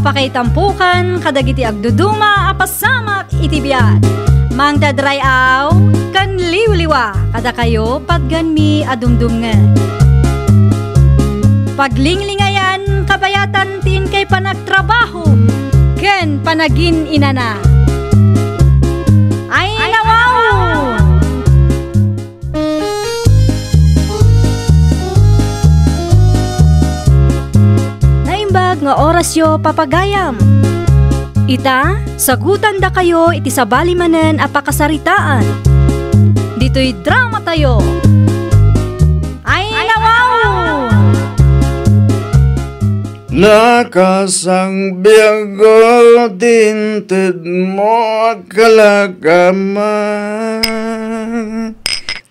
Apakaitampukan, kadagiti agduduma, apasamak itibiyat. Mang dadrayaw, kan liwliwa, kada kayo patganmi adumdumngan. Paglinglingayan, kabayatan tin kay panagtrabaho, ken panagin inana. Ay nawaw! Naimbag nga orasyo papagayam. Ita, sagutan da kayo iti sabali manen apakasaritaan. Dito'y drama tayo. Ay nawaw! Nakasang biyago tinted mo kalagama.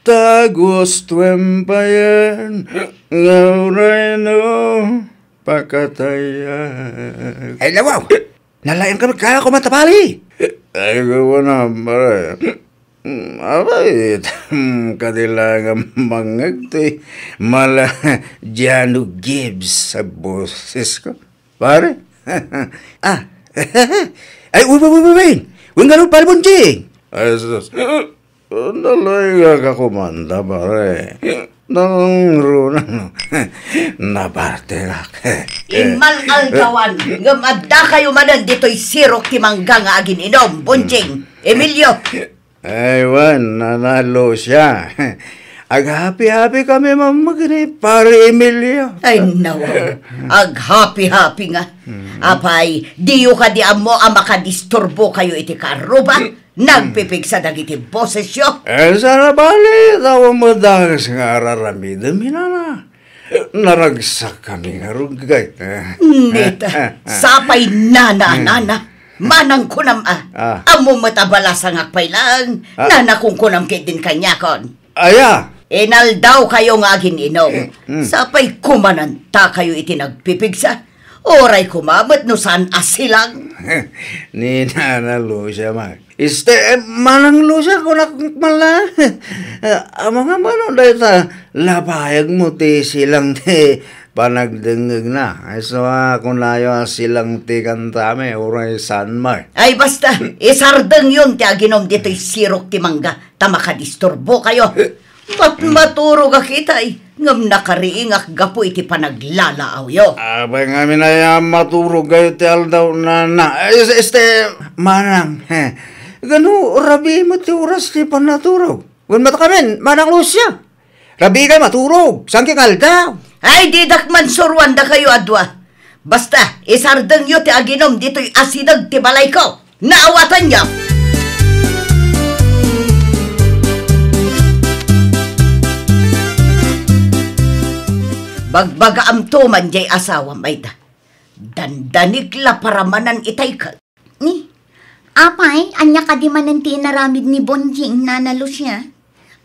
Tagos tuwempayan ngauray no pakatayan. Ay, nawaw! Nalayan ka magkaya ko matapali! Ay, gawa na, pare. Abay, kadilangan mangagti. Mala, Jano Gibbs sa boses ko. Pare? Ay, uy! Huwag nga nung palibunjing! Ay, sus. Nalay ka kumanda, pare. Nangruna, naparte ka. Imal algawan, ngamadda kayo manan dito'y sirok timangga nga agin inom, bunjing. Emilio! Aywan, nanalo siya. Ag-happy-happy kami mamagni, pare Emilio. Ay, nawa. Ag-happy-happy nga. Apay, diyo ka di amo ang makadisturbo kayo iti karuba. Nagpipig sa dagiti boses yo. Sana bali, tawa mo dagas nga araramidam, hinana. Naragsak kami nga rugay. Nita, sapay nana. Manang kunam amo matabala sa ngakpay lang. Nana kung kunam kit din kanyakon. Aya! Enal daw kayo nga agin inom. Sapay kumananta kayo iti nagpipigsa. Oray kumamat no saan asilang. Ni nanalo siya, mag. Manang lusa ko nakmala. Mga manong dahil lapayag mo ti silang ti panagdengeg na. Ay so kung layo silang ti kantame, oray san mar. Ay basta, isardeng yun ti aginom dito'y sirok ti mangga. Tamakadisturbo kayo. Maturo ka kita ngam nakariingak gapo iti panaglalaaw yo. Abay nga minaya maturog kayo ti aldaw na. Manang, gano, rabi mo ti oras ti panaturog. Gun mata kamen, manang Lucia. Rabi ka maturog, saan kang aldaw? Ay, didak man surwan da kayo adwa. Basta, isardeng yo ti aginom dito'y asinag ti balay ko. Naawatan niyo. Bagbaga am tuman jay asawa may da. Dandanig la paramanan itay ka. Ni, apay, anya ka di manan ti naramid ni Bonjing nanalo siya?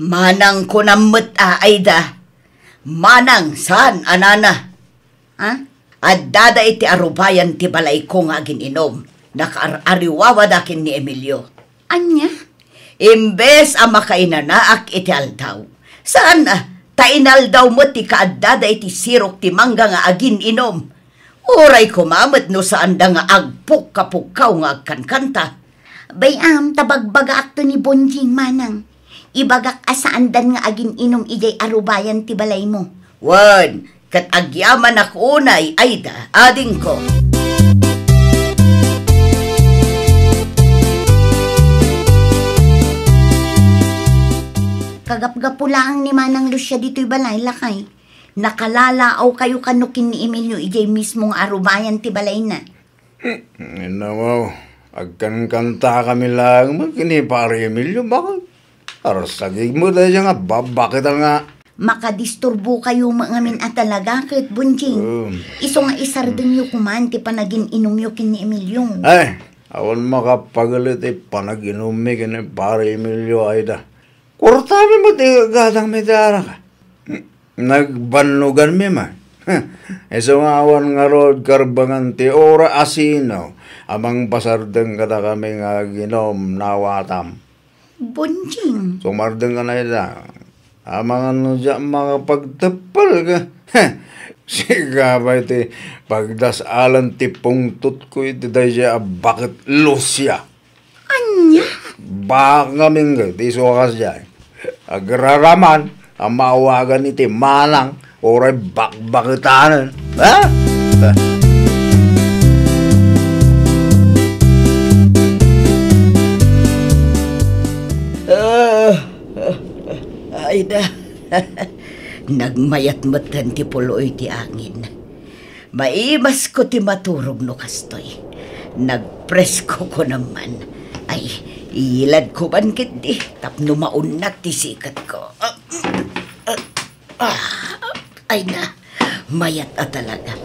Manang ko namot ay da. Manang saan anana? Ha? At dada iti arubayan ti balay ko nga gininom. Nakaariwawa dakin ni Emilio. Anya? Imbes ang makainanaak iti aldaw. Saan tainal daw mo ti kaadada iti sirok ti mangga nga agin inom. Oray kumamat no saan da nga agpuk kapukaw nga agkankanta. Bayam, tabagbaga akto ni Bonjing manang. Ibagak asaandan nga agin inom ijay arubayan ti balay mo. Wan, kat agyaman ako unay, ayda, ading ko. Kagapgapulaan ni Manang Lucia dito'y balay lakay. Nakalalaaw kayo kanukin ni Emilio ijay mismong arubayan ti balay na. Nawaw, agkankanta kami lang magkini pare Emilio, bakit? Aras sagig mo dahil siya nga, bakit nga? Makadisturbo kayo mangamin at talaga kahit Bonjing. Iso nga isardeng yu kuman ti panagin inom yu kin ni Emilio. Ay, awan makapagalit panaginom mi kini pare Emilio ayda. Kurtami mo ti gadang medara ka. Nagbanugan mi man. Iso nga awan nga rod karbangan ti ora asino. Amang pasardeng kata kami nga ginom nawatam. Bonjing. Sumardeng ka na ida. Amang ano dyan makapagtapal ka. Siga ba iti pagdasalan ti pungtot ko iti day siya bakit Lucia. Anya? Baka mingga ti sukas siya. Agraraman ang maawagan iti manang oray bakbakitanan. Ha? Ay na. Nagmayat-matan ti puloy ti angin. Maimas ko ti maturog no kastoy. Nagpresko ko naman. Ay, ilad ko man kiti. Tapno maunat ti sikat ko. Ay na, mayat na talaga.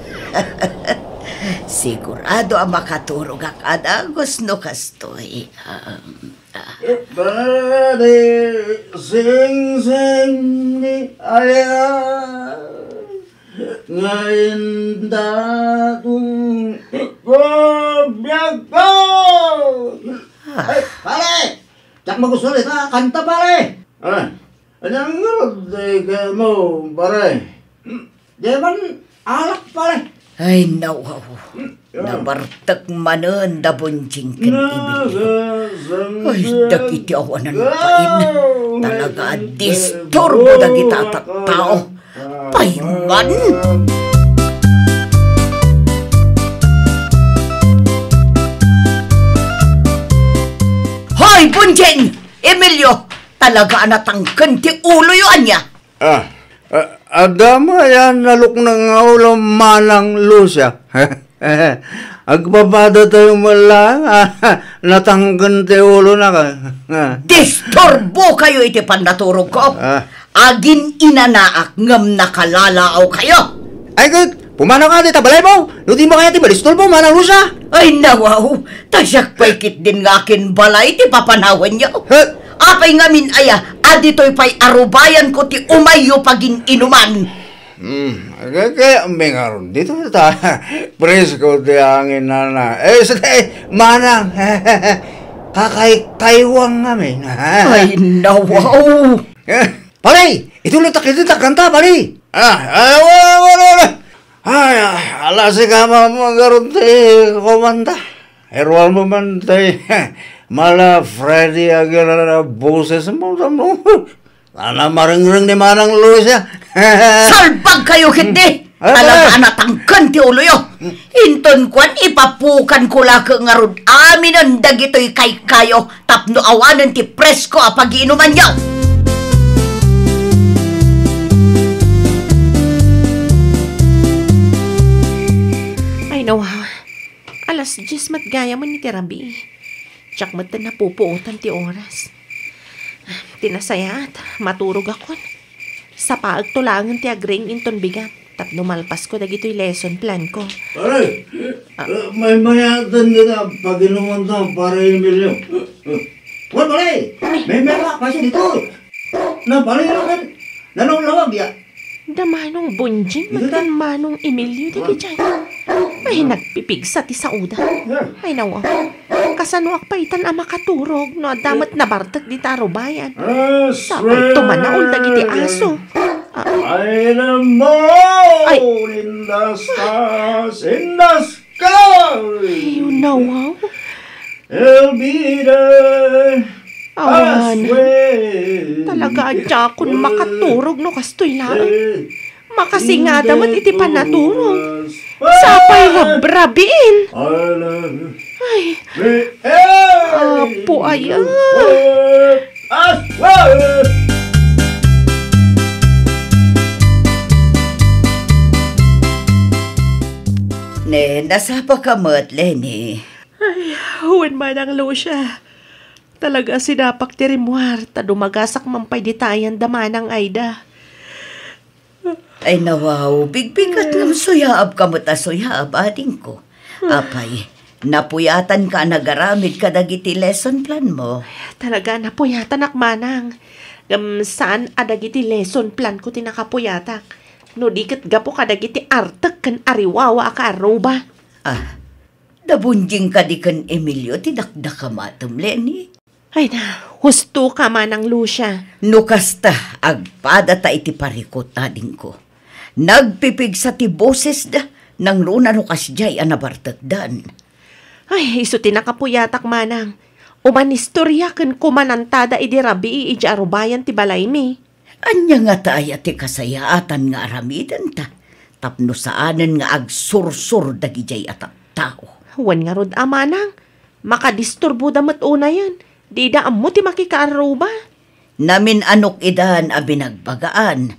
Sigurado ang makaturog ak adagos no kastoy. Bade sing sing ni aya ngayon datung gobyag ko. Ay, pare! Tsak magusulit ha, kanta pare! Anong ngarod ka mo, pare? Di man alak pare? Ay, nawaw. Nabartak manan da bonjing kan Emilio. Ay, dagiti awanan pain. Talaga disturbo dagita tao. Payman! Hoy, bonjing! Emilio! Talaga anatangkan ti ulo yun niya. Adama yan naluk ng ulo manang Lucia. Agbabada tayo mala, natanggan tayo ulo na ka. Disturbo kayo iti pandaturog ko. Agin inanaak ngam nakalalaaw kayo. Ay, pumanaw ka di tabalay mo. Luti mo kaya ti balistol mo, manang Lucia. Ay nawaw, tasyak paikit din nga akin balay ti papanawan niyo. Apay ngamin aya, adito'y pa'y arubayan ko ti umayo pagin inuman. Kaya may ngaron dito ta. Presko ti angin na. Manang. Kakaywang namin. Ay nawaw. Pare, ituloy takit kanta, pare. Wala. Ay, alasi ka mamagaron ti komanda. Erwal mo man ti mala Freddy Aguilera boses mo. Sana maring-ring ni Manang Lucia. Salbag kayo hindi. Talaga anatangkan ti ulo yo. Inton kwan ipapukan ko laka nga rod. Amin ang dagito'y kay kayo. Tapno awanan ti presko apag-iinuman niyo. Ay nawaw. Alas 10 matgaya man ni Tirabi. Tsak matan na pupuutan ti oras. Tinasaya at maturog ako. Sa paagtulangan ti agring inton bigat. Tapno malpas ko dagito'y lesson plan ko. Pare, may mayatan kita pag inuman to para Emilio. Wala pare, may merak pa siya dito. Na pare naman, nanong ya. Damanong bunjing, magdamanong Emilio, di kichay. Ay, nagpipigsa ti sa uda. Ay, nawa. Kasanuak pa itan ang makaturog, no damat nabartat di taro bayan. Sapay tumanaol dagiti aso. I am Ay. in the stars, in the sky. Ay, nawa. I'll be there. Awan. Talaga adya kun makaturog no kastoy lang. Makasinga damat iti panaturog. Sapay habrabin. Ay. Apo aya. Ne, nasa pa ka mo't, Lenny? Ay, huwin man ang Lucia. Talaga sinapak ti rimwar, ta dumagasak mampay ditayan damanang Aida. Ay nawaw, bigbigat ng suyaab ka mo ta suyaab, ading ko. Apay, napuyatan ka nagaramid ka dagiti lesson plan mo. Talaga napuyatan akmanang. Saan adagiti lesson plan ko tinakapuyatak. No diket gapo kadagiti artek kan ariwawa ka aruba. Dabunjing ka di kan Emilio, tidakda ka matum, Lenny. Ay na, husto ka manang Lucia. Nukasta, agpada ta iti parikot ading ko. Nagpipig sa ti boses da, nang runa no kasjay anabartagdan. Ay, iso tinakapuyatak manang. Umanistorya ken kumanantada idi rabi iji arubayan ti balay mi. Anya nga tayo ti kasayaatan nga aramidan ta. Tapno saanan nga agsursur dagijay at tao. Wan nga rod amanang. Makadisturbo damat una yan. Di da amo ti makikaaruba. Namin anok idan a binagbagaan.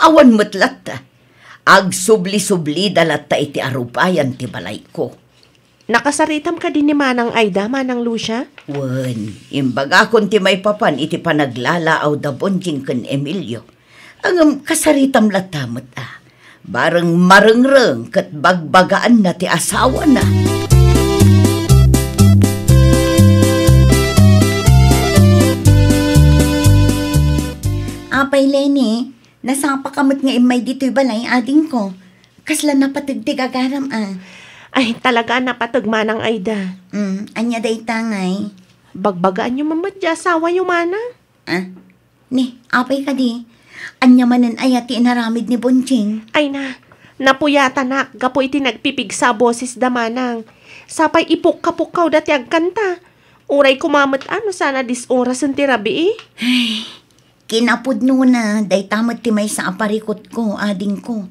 Awan matlat ta. Agsubli-subli dalat ta iti arubayan ti balay ko. Nakasaritam ka din ni Manang Aida, Manang Lucia? Wan, imbaga kon ti may papan iti panaglalaaw da bonjing ken Emilio. Ang kasaritam latamat Bareng marengreng ket bagbagaan na ti asawa na. Apay, Lenny, nasapa kamot nga imay dito'y balay ading ko. Kasla napatagtig agaram Ay, talaga napatag Manang Aida. Anya day tangay. Bagbagaan yung mamadya, asawa yung Manang. Ni, apay ka di. Anya manan ayati inaramid ni Bonjing. Ay na, napuyata na, gapo iti nagpipig sa boses da Manang. Sapay ipuk-kapukaw dati agkanta. Uray kumamot sana disoras ang tirabi Kinapod na, day tamat ti may sa aparikot ko, ading ko.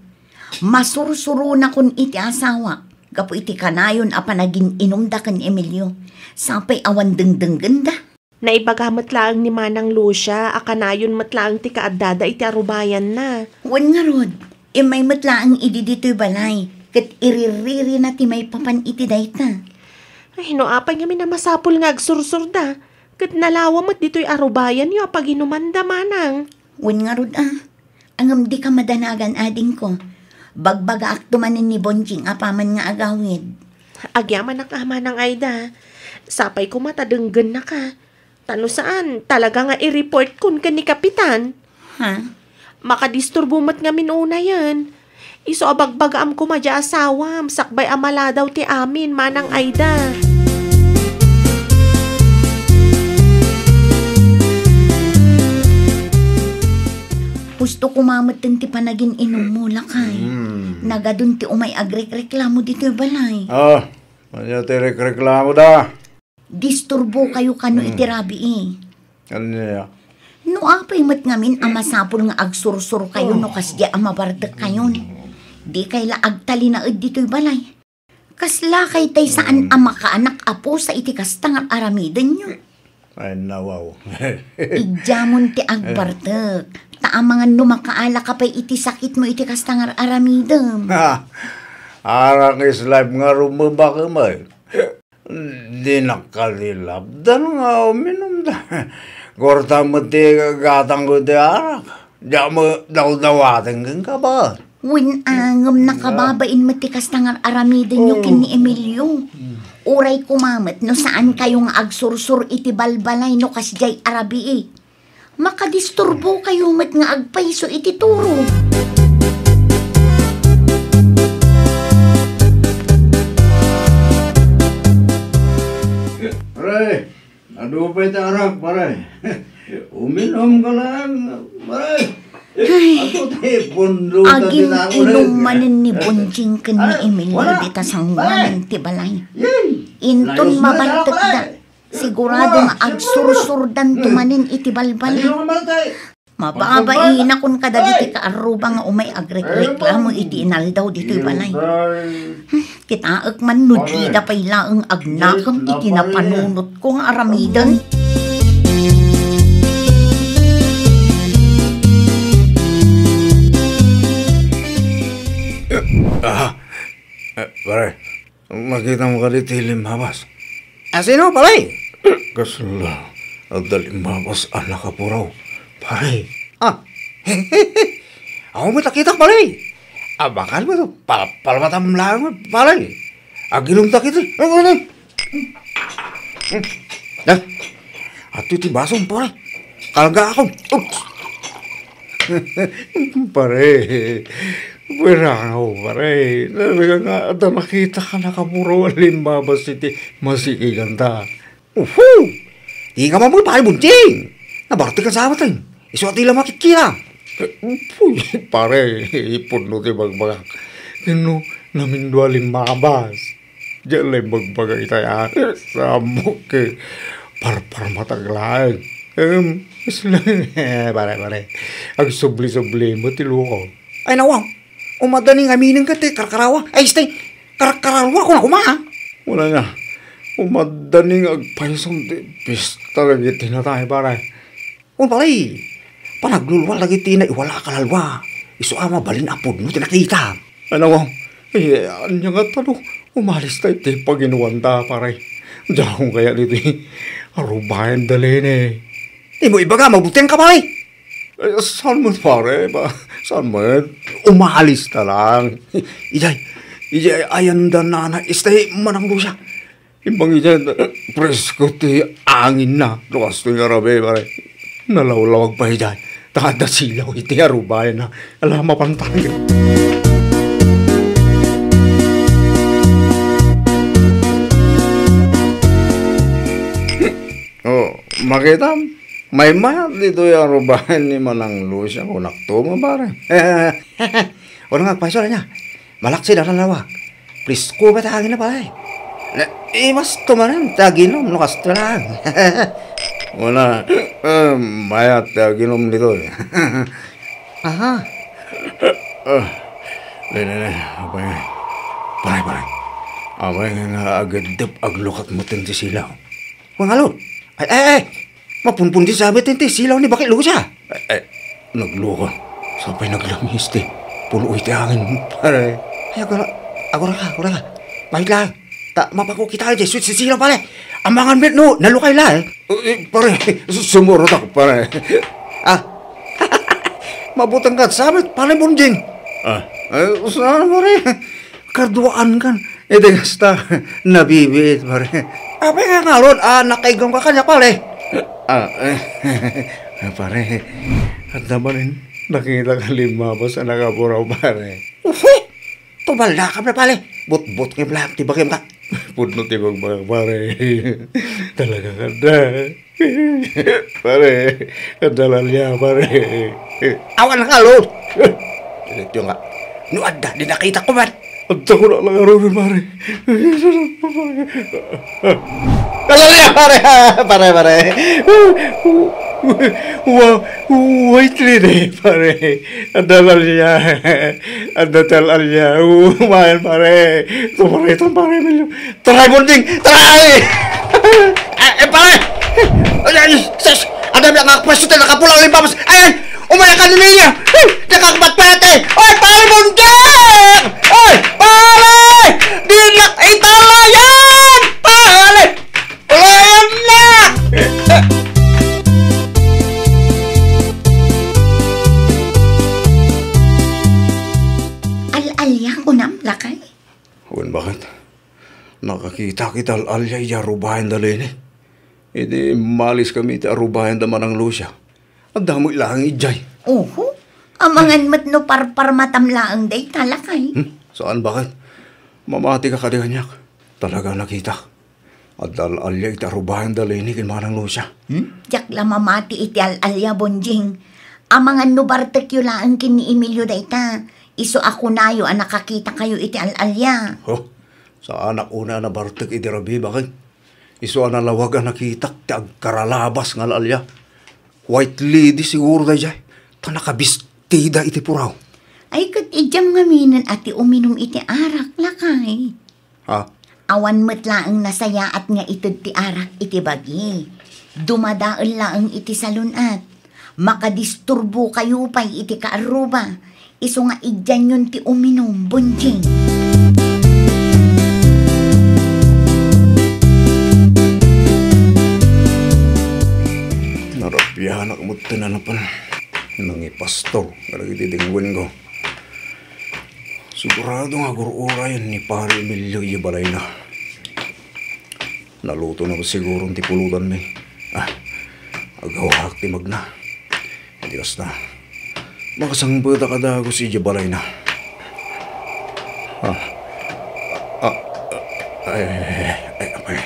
Masursuro na kun iti asawa. Gapo iti kanayon apa naging inumda kan Emilio. Sapay awan dengdeng ganda. Naibagamot lang ni Manang Lucia, akanayon matlaang ti kaadada iti arubayan na. Wan nga rod, imay matlaang idi dito'y balay. Kat iririri na ti may papan iti dayta. Ay, noapay nga minamasapul nga agsursur da. Kat nalawa mo't dito'y arubayan yung paginumanda Manang. Wan nga rod Angam di ka madanagan ading ko. Bagbaga aktumanin ni Bonjing apaman nga agawid. Agyaman na ka Manang Aida. Sapay ko matadenggan na ka. Tano saan? Talaga nga i-report kun ka ni Kapitan. Makadisturbo mat nga minuna yan. Iso abagbagaam ko madya asawam. Sakbay amala daw ti amin Manang Aida. Gusto kumamot din ti panagin inom mo lakay. Nagadun ti umay agrek-reklamo dito yung balay. Manya ti reklamo da. Disturbo kayo kano iti rabi Ano niya? No apay mat ngamin amasapol nga agsursur kayo no kasya amabardak kayon. Di kayla agtali na dito yung balay. Kasla kay tay saan ama kaanak apo sa iti kastang aramidan nyo. Ay nawaw. Idyamon ti agbardak. Taamangan lumakaala ka pa'y iti sakit mo iti kastangar aramidam. Arang is life nga rumaba ka may. Di nakalilabdan nga uminom da. Gorta mo ti gatang ko ti arak. Diya mo daw-dawating kang ka ba? Win angam nakababain mo ti kastangar aramidan yung kin ni Emilio. Uray kumamat no saan kayong agsursur iti balbalay no kasjay arabi Makadisturbo kayo mat nga agpaiso iti turo. Pare, adupay ta arak, pare. Uminom ka lang, pare. Ako te, pundo ta Aging tinako inumanin ni Bonjing ken ni Emilio dita sangwanan ti balay. Inton mabartek da. Siguradong agsursurdan tumanin iti balbalay. Mababain akon kadagiti kaaruba nga umay agrek-reklamo iti inaldaw dito'y balay. Kitaak man nudida pa'y laang agnakam iti napanunot ko nga aramidan. Pare, makita mo ka dito limhabas. Sino, palay? Kasla, ang dalimhabas anak ka po raw. Pare. Ako mo takita, palay. Bakal mo ito? Palamatam lang, pare. Agilong takit eh. At iti basong, pare. Kalga ako. Pare. Wala ako, pare. Talaga nga, at makita ka nakapuro ang limbabas iti masikiganda. Di ka mamoy, pare bunting. Nabarti ka sa amat eh. Iso at ila makikita. Puy, pare, ipon no ti bagbagak. Kano namin dualing mabas. Diyan lang bagbagay tayo. Samok ke. Par mataglaan. Pare. Ang subli-subli mo tiluko. Ay nawang, umadaning aminin ka ti karkarawa. Ay stay, karkarawa ko na kumaa. Wala nga. Umadaning agpaysong ti pista lagi tinatay pare. Un palay, panaglulwa lagi tina iwala kalalwa. Iso ama balin apod mo tinakita. Ano anya nga talo. Umalis tayo ti paginuwanta pare. Diyan kaya dito arubayan dalhin eh. Di mo ibaga, mabuteng ka palay. Saan mo pare ba? Saan mo? Umalis na lang. Ijay, ayan da na istay manang siya. Ibang ijay, presko ti angin na. Lukas to yung arabe pare. Nalawlawag pa ijay. Takada silaw iti arubayan na. Alam mapantay. Oh, makita may mayat dito yung arubahan ni Manang Lucia kung naktumo pare. Wala nga, paso niya. Malaksi na lawak. Please, ko ba tagin na pala eh. Mas tumanan, taginom, nukas to lang. Wala, mayat taginom dito eh. Aha. Lene, pare. Abay nga agadap aglukat mo tinti silaw. Wangalon. Ay. Mapunpun di sabi tinti silaw ni bakit lusa. Naglukon. Sabay naglamis ti. Puno iti hangin pare. Ay, ako ra. Bahit lang. Mapako kita aja, sweet si silaw pare. Ambangan bet no, nalukay lang. Pare, sumurot ako pare. Mabutang ka, sabit, pare bunjing. Saan pare? Karduaan kan. Gasta, nabibit pare. Apa nga ngalon, nakaigong ka kanya pare. Pare, at naman rin, nakita ka lima ba sa nakapuraw pare. Tubalda ka pare. But ng black, tibakim ka. Puno tibag pare. Talaga ganda. Pare, kandalan niya pare. Awan ka lo. Ito nga. Nuadda, di nakita ko man. At ako na lang aroon pare. Kandalan niya pare. Wait rin pare. Kandalan niya. At natalan niya. Umayan pare. Tumaritan pare. Try bonding! Try! Pare! Adam lang akapwesto tayo nakapulaw ng pamas. Ayan! Umaya ka niya! Nakakabat pa natin! Oy! Pare bonding! Oy! Pare! Di nakitala yan! Pare! Ulayan na! Al-alya ko nam, lakay. Bakit? Nakakita kita al-alya iya arubahan dalhin eh. Hindi malis kami iti arubahan da Manang Lucia. Ang damo ilang ijay. Oho, amangan mat no parpar matamlaang day talakay. Saan bakit? Mamati ka kadiganyak. Talaga nakita. At al-alya iti arubahan dalhin kin Manang Lucia. Jak la mamati iti al-alya bonjing. Amangan no bartek yu laang kin ni Emilio dayta. Iso ako nayo ang nakakita kayo iti al-alya. Sa anak una na bartek iti rabi, bakit? Iso ang nalawag ang nakitak ti agkaralabas ng al-alya. White lady siguro da jay. Ta nakabistida iti puraw. Ay kat ijam ngaminan ati uminom iti arak lakay. Awan met laang nasaya at nga itod ti arak iti bagi. Dumadaan laang iti salunat. Makadisturbo kayo pa'y iti kaaruba. Iso nga idyan yun ti uminom, bunjing. Narabihan ako mo tinanapan. Nang ipastor, karag itidingwin ko. Sigurado nga gururayan ni Pari Emilio ibalay na. Naluto na ba siguro ang tipulutan may. Agawak ti magna. Diyos na. Makasangbuta ka dago si Jabalay na. Apay.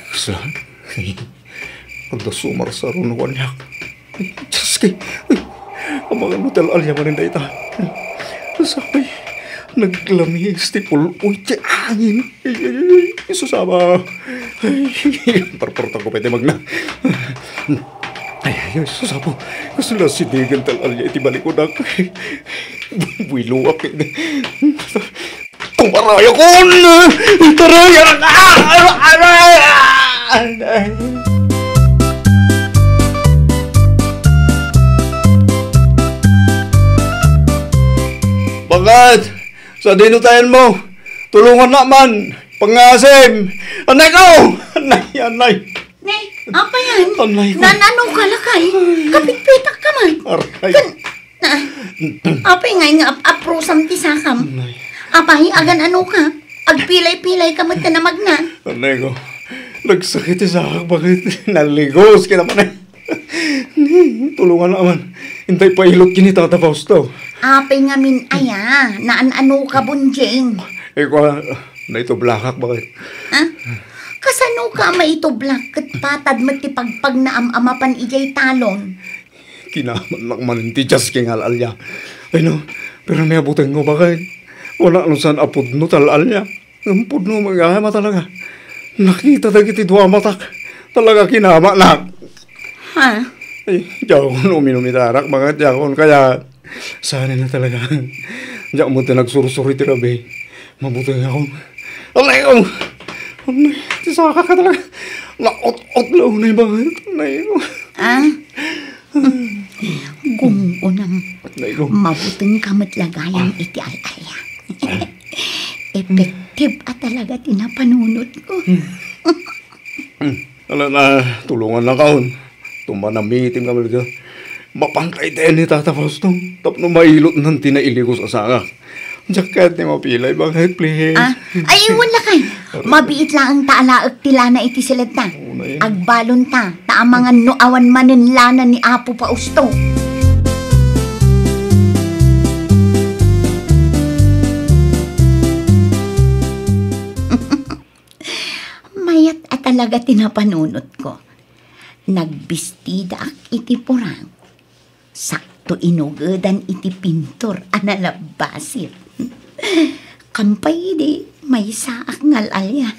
Kaslan. Pagda sumar sa runawan niya. Diyos kay. Ang mga nutal-alya man rin ita. Sabay, naglamis ti puloy ti angin. Susama. Parporta ko pwede magna. Ay, susama. Gusto na sinigan tal-alya iti balik ko na. Buwiluwak. Tumaraya ko! Taraya! Bakit? Sa dinutayan mo, tulungan naman. Pangasim. Anay ko! Anay. Nay, apa yan? Anay ko. Nananong ka lakay? Kapit-pitak ka man. Aray. Apa nga aprosam ti sakam? Apa agan ano ka? Agpilay-pilay ka magtanamag na. Anay ko. Nagsakit sa akin. Bakit? Naligos ka naman eh. Tulungan naman. Hintay pa ilot kini Tata Fausto. Apay nga min aya, naan-ano ka bunjing. Ikaw, na ito blakak. Bakit? Ha? Kasano ka maitoblak kat patad matipagpag na amapan ijay talon? Kinaman lang man ti Diyas king alalya. Ay no, pero may abutin ko bakit? Wala nung saan apod no talalya. Ang pud no mag-ahama talaga. Nakita dagiti dua matak. Talaga kinama na. Ha? Ay, jakon uminumitarak mga jakon. Kaya, sana na talaga. Diyak mo tinagsursuri ti Rabi. Mabuti ako. Alay ko! Alay, tisaka ka talaga. Laot-ot lang na yung bakit. Alay ko. Ah? Gumunang Alay ko. mabuting kamatlagayang iti alaya. Effective at talaga tinapanunot ko. Ala na, tulungan lang kaon. Tumanamitim kami ka. Mapangkay tayo ni Tata Fausto. Tapno mailot ng tinailigos asanga. Jacket ni mapilay, bakit please? Ah? Ay, wala kay. Mabiit lang ang taalaag tila na iti silid ta. Agbalon ta, taamangan no awan manin lana ni Apo Fausto. Mayat at talaga tinapanunot ko. Nagbistida ak iti porang. Sakto inugadan iti pintor analabasir. Kampay di may saak ngalalya.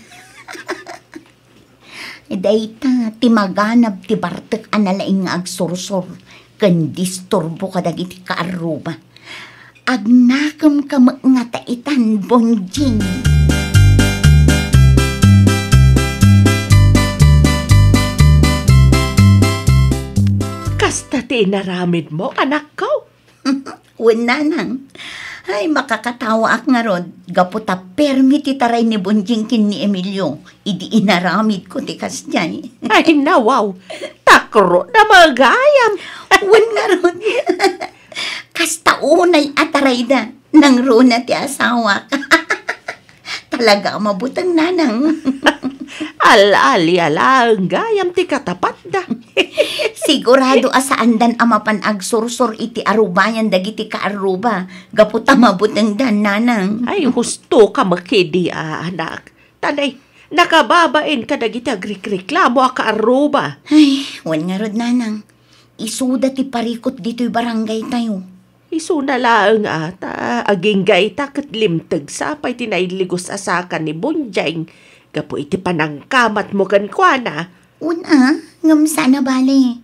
Dayta timaganab ti bartek analaing agsursur ken disturbo kadag iti kaaruba. Agnakam ka nga taitan bonjing. Kasta tinaramid mo, anak ko. Wala nang. Ay, makakatawa ak nga rod. Gaputa permit itaray ni Bonjing kin ni Emilio. Idi inaramid ko ti kasjay. Ay, nawaw. Takro na magayam. Wan nga rod. Kasta unay ataray da. Nang runa ti asawa. Talaga mabutang nanang. Al-ali-ala, ang gayam ti katapat da. Sigurado asaan dan amapan agsursur iti arubayan dagiti kaaruba. Gaputa mabutang dan nanang. Ay, husto ka makidi, anak. Tanay, nakababain ka dagiti agrik-reklamo a kaaruba. Ay, wan nga rod nanang. Isuda ti parikot dito'y barangay tayo. Isuna laang ata, aging gaita kat limtag sapay tinailigos asakan ni Bunjang. Gapo iti panangkamat mo kan kuana. Una, ngam sana bale.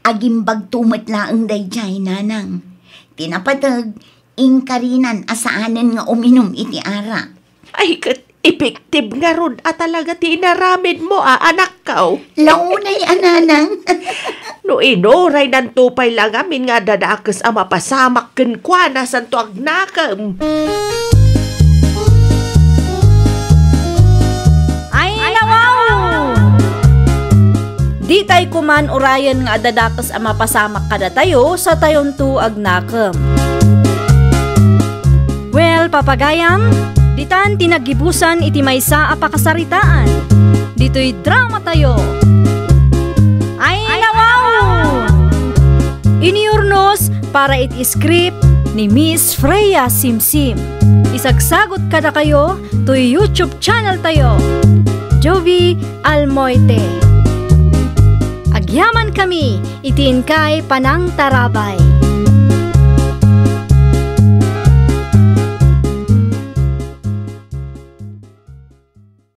Agimbag tumat laang dayjay nanang. Tinapatag, ingkarinan asaanan nga uminom iti ara. Ay, kat epektive nga ron at talaga tinaramid mo, anak ka. Launay ananang. No inoray ng tupay lang amin nga dadakas ang mapasamak kan kuana santo agnakam. Di tay kuman urayan nga adadakas ang mapasamak kada tayo sa tayon tu agnakam. Well, papagayam, ditan tinagibusan iti maysa a pakasaritaan. Dito'y drama tayo. Ay nawaw! Iniurnos para iti script ni Miss Freya Simsim. Isagsagot kada kayo to YouTube channel tayo. Jovi Almoite. Agyaman kami, itin kay Panang Tarabay.